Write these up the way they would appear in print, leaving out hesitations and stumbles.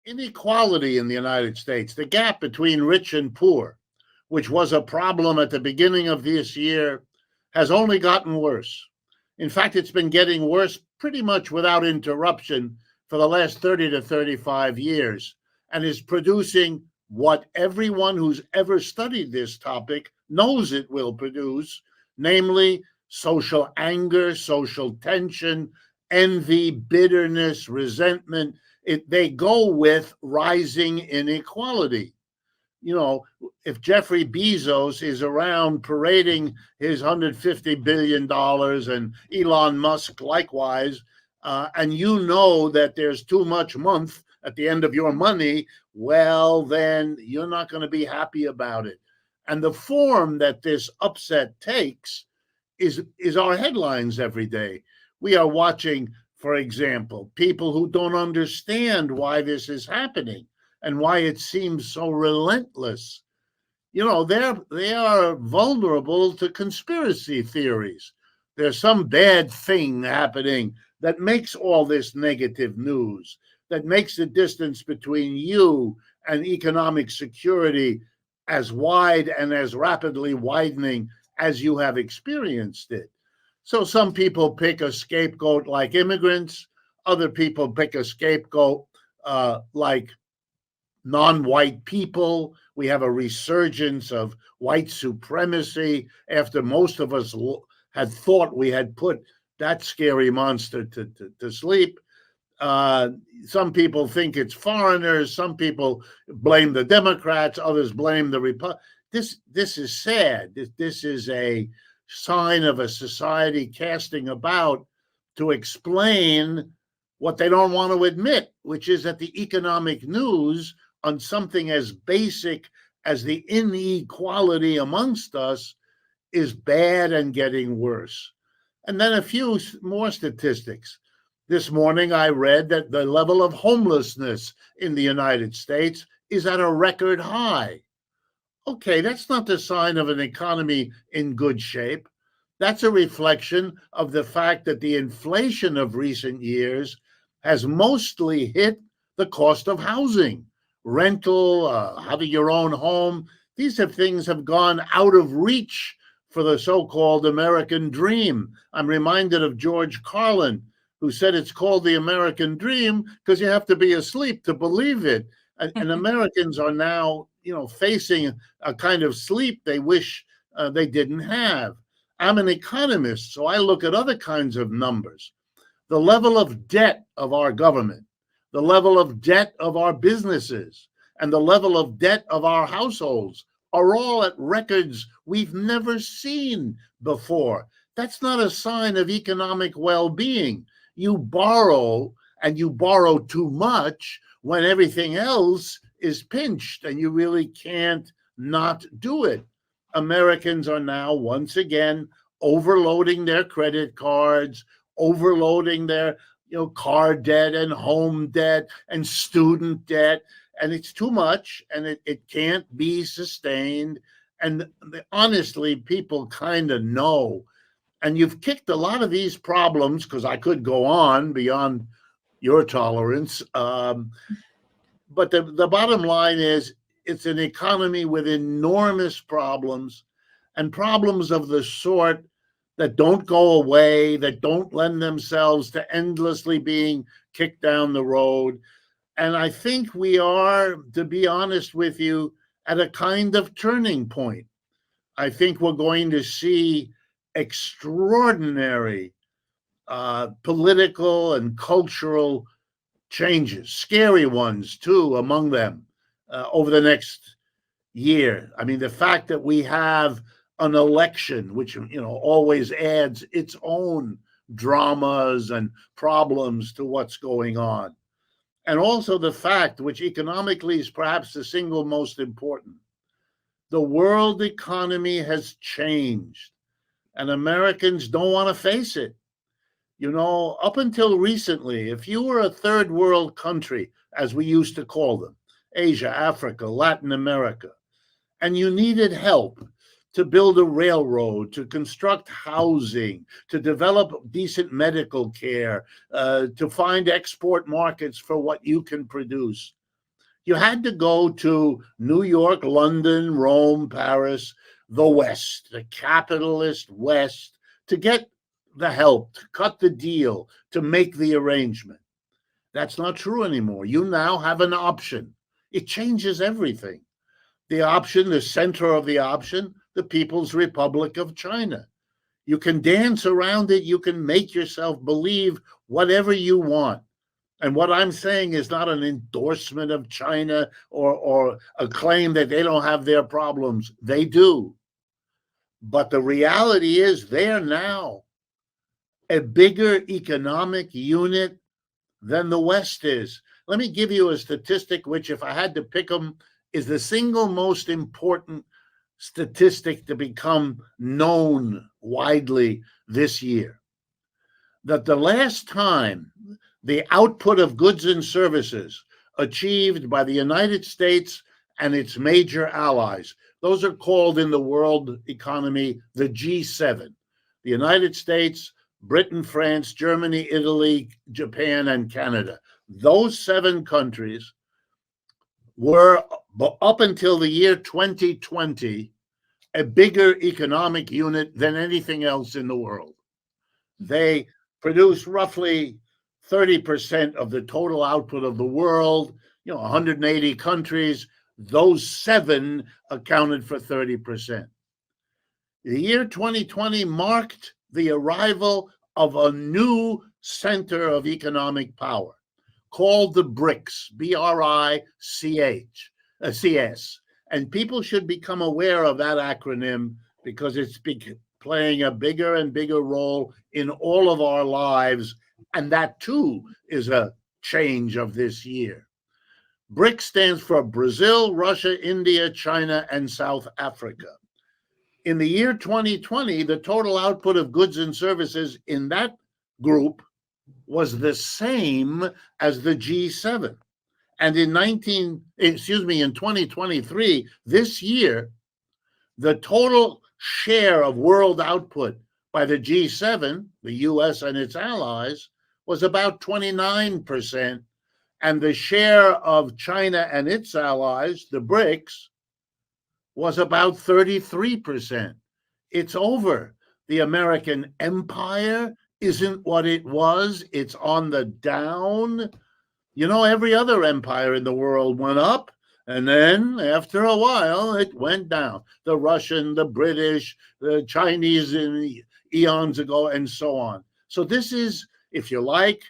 inequality in the United States, the gap between rich and poor, which was a problem at the beginning of this year, has only gotten worse. In fact, it's been getting worse pretty much without interruption for the last 30 to 35 years, and is producing what everyone who's ever studied this topic knows it will produce, namely social anger, social tension, envy, bitterness, resentment. They go with rising inequality. You know, if Jeffrey Bezos is around parading his $150 billion and Elon Musk likewise, and you know that there's too much month at the end of your money, well, then you're not going to be happy about it. And the form that this upset takes is our headlines every day. We are watching, for example, people who don't understand why this is happening and why it seems so relentless. You know, they are vulnerable to conspiracy theories. There's some bad thing happening that makes all this negative news, that makes the distance between you and economic security as wide and as rapidly widening as you have experienced it. So some people pick a scapegoat like immigrants. Other people pick a scapegoat like non-white people. We have a resurgence of white supremacy after most of us had thought we had put that scary monster to sleep. Some people think it's foreigners. Some people blame the Democrats. Others blame the Republicans. This is sad. This is a sign of a society casting about to explain what they don't want to admit, which is that the economic news on something as basic as the inequality amongst us is bad and getting worse. And then a few more statistics. This morning, I read that the level of homelessness in the United States is at a record high. Okay, that's not the sign of an economy in good shape. That's a reflection of the fact that the inflation of recent years has mostly hit the cost of housing, rental, having your own home. These things have gone out of reach for the so-called American dream. I'm reminded of George Carlin, who said it's called the American dream because you have to be asleep to believe it. And Americans are now, facing a kind of sleep they wish they didn't have. I'm an economist, so I look at other kinds of numbers. The level of debt of our government, the level of debt of our businesses, and the level of debt of our households are all at records we've never seen before. That's not a sign of economic well-being. You borrow, and you borrow too much when everything else is pinched and you really can't not do it. Americans are now once again overloading their credit cards, overloading their car debt and home debt and student debt, and it's too much and it can't be sustained. And honestly, people kind of know. And you've kicked a lot of these problems, because I could go on beyond your tolerance. But the bottom line is it's an economy with enormous problems, and problems of the sort that don't go away, that don't lend themselves to endlessly being kicked down the road. And I think we are, to be honest with you, at a kind of turning point. I think we're going to see extraordinary political and cultural changes, scary ones too, among them, over the next year. I mean, the fact that we have an election, which always adds its own dramas and problems to what's going on, and also the fact, which economically is perhaps the single most important, the world economy has changed, and Americans don't want to face it. Up until recently, if you were a third world country, as we used to call them, Asia, Africa, Latin America, and you needed help to build a railroad, to construct housing, to develop decent medical care, to find export markets for what you can produce, You had to go to New York, London, Rome, Paris, the West, the capitalist West, to get the help, to cut the deal, to make the arrangement. That's not true anymore. You now have an option. It changes everything. The option, the center of the option, the People's Republic of China. You can dance around it. You can make yourself believe whatever you want. And what I'm saying is not an endorsement of China or a claim that they don't have their problems. They do. But the reality is they're now a bigger economic unit than the West is. Let me give you a statistic, which, if I had to pick them, is the single most important statistic to become known widely this year. That the last time the output of goods and services achieved by the United States and its major allies, those are called in the world economy the G7, the United States, Britain, France, Germany, Italy, Japan, and Canada. Those 7 countries were, up until the year 2020, a bigger economic unit than anything else in the world. They produced roughly 30% of the total output of the world, 180 countries. Those 7 accounted for 30%. The year 2020 marked the arrival of a new center of economic power called the BRICS, B-R-I-C-S. And people should become aware of that acronym because it's playing a bigger and bigger role in all of our lives. And that, too, is a change of this year. BRICS stands for Brazil, Russia, India, China, and South Africa. In the year 2020, the total output of goods and services in that group was the same as the G7. And in 2023, this year, the total share of world output by the G7, the US and its allies, was about 29%. And the share of China and its allies, the BRICS, was about 33%. It's over. The American empire isn't what it was. It's on the down. Every other empire in the world went up, and then after a while, it went down. The Russian, the British, the Chinese eons ago, and so on. So this is, if you like,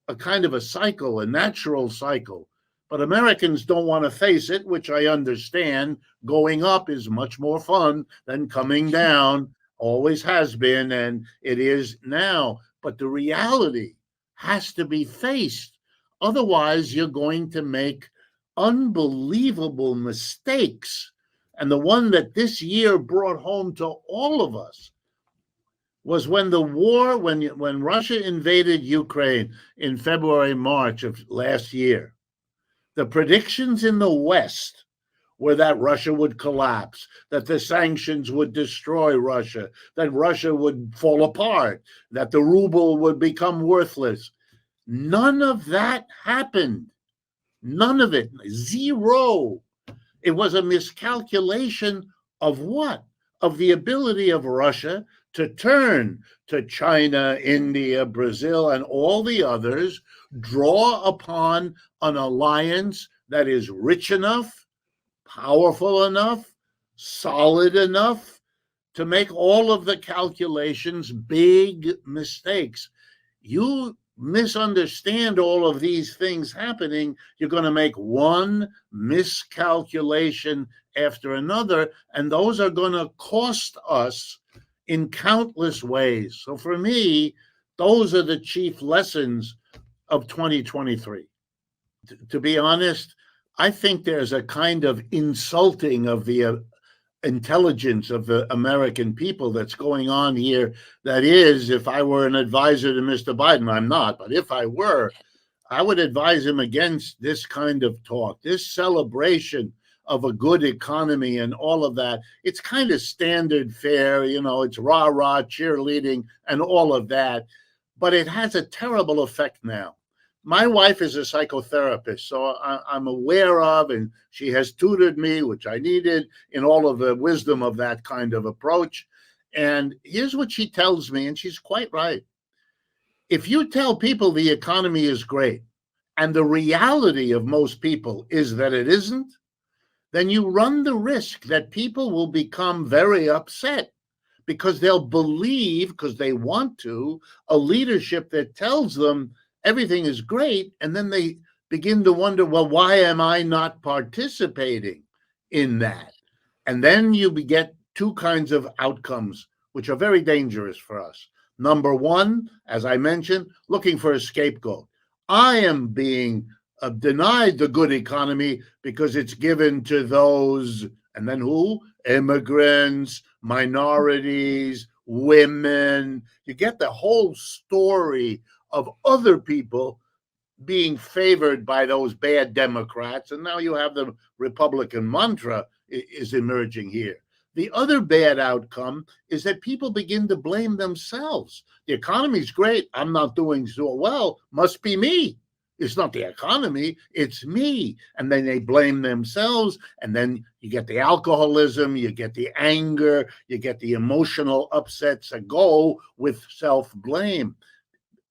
a kind of a cycle, a natural cycle. But Americans don't want to face it, which I understand. Going up is much more fun than coming down, always has been, and it is now. But the reality has to be faced. Otherwise, you're going to make unbelievable mistakes. And the one that this year brought home to all of us was when the war, when Russia invaded Ukraine in February, March of last year. The predictions in the West were that Russia would collapse, that the sanctions would destroy Russia, that Russia would fall apart, that the ruble would become worthless. None of that happened. None of it. Zero. It was a miscalculation of what? Of the ability of Russia to turn to China, India, Brazil, and all the others, draw upon an alliance that is rich enough, powerful enough, solid enough to make all of the calculations big mistakes. You misunderstand all of these things happening, you're going to make one miscalculation after another, and those are going to cost us in countless ways. So for me, those are the chief lessons of 2023. To be honest, I think there's a kind of insulting of the intelligence of the American people that's going on here. That is, if I were an advisor to Mr. Biden, I'm not, but if I were, I would advise him against this kind of talk, this celebration of a good economy and all of that. It's kind of standard fare, it's rah-rah, cheerleading, and all of that. But it has a terrible effect now. My wife is a psychotherapist, so I'm aware of, and she has tutored me, which I needed, in all of the wisdom of that kind of approach. And here's what she tells me, and she's quite right. If you tell people the economy is great, and the reality of most people is that it isn't, then you run the risk that people will become very upset because they'll believe, because they want to, a leadership that tells them everything is great, and then they begin to wonder, well, why am I not participating in that? And then you get two kinds of outcomes, which are very dangerous for us. Number one, as I mentioned, looking for a scapegoat. I am being denied the good economy because it's given to those, and then who? Immigrants, minorities, women. You get the whole story of other people being favored by those bad Democrats, and now you have the Republican mantra is emerging here. The other bad outcome is that people begin to blame themselves. The economy's great. I'm not doing so well. Must be me. It's not the economy, it's me. And then they blame themselves. And then you get the alcoholism, you get the anger, you get the emotional upsets that go with self-blame.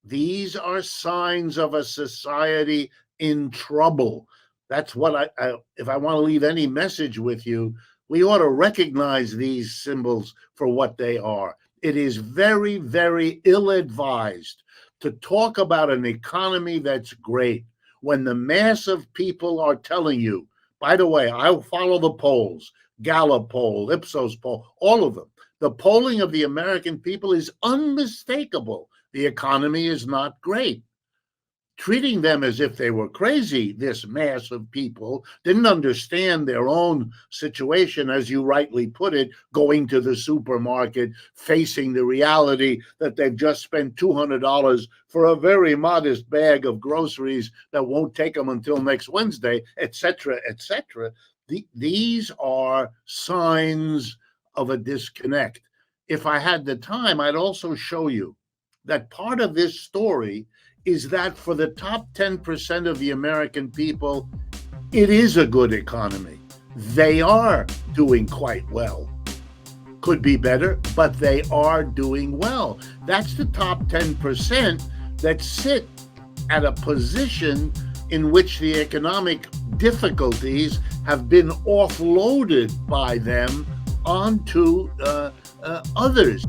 These are signs of a society in trouble. That's what if I want to leave any message with you, we ought to recognize these symbols for what they are. It is very, very ill-advised to talk about an economy that's great when the mass of people are telling you, by the way, I'll follow the polls, Gallup poll, Ipsos poll, all of them. The polling of the American people is unmistakable. The economy is not great. Treating them as if they were crazy, this mass of people didn't understand their own situation, as you rightly put it, going to the supermarket, facing the reality that they've just spent $200 for a very modest bag of groceries that won't take them until next Wednesday, etc., etc. These are signs of a disconnect. If I had the time, I'd also show you that part of this story is that for the top 10% of the American people, it is a good economy. They are doing quite well. Could be better, but they are doing well. That's the top 10% that sit at a position in which the economic difficulties have been offloaded by them onto others.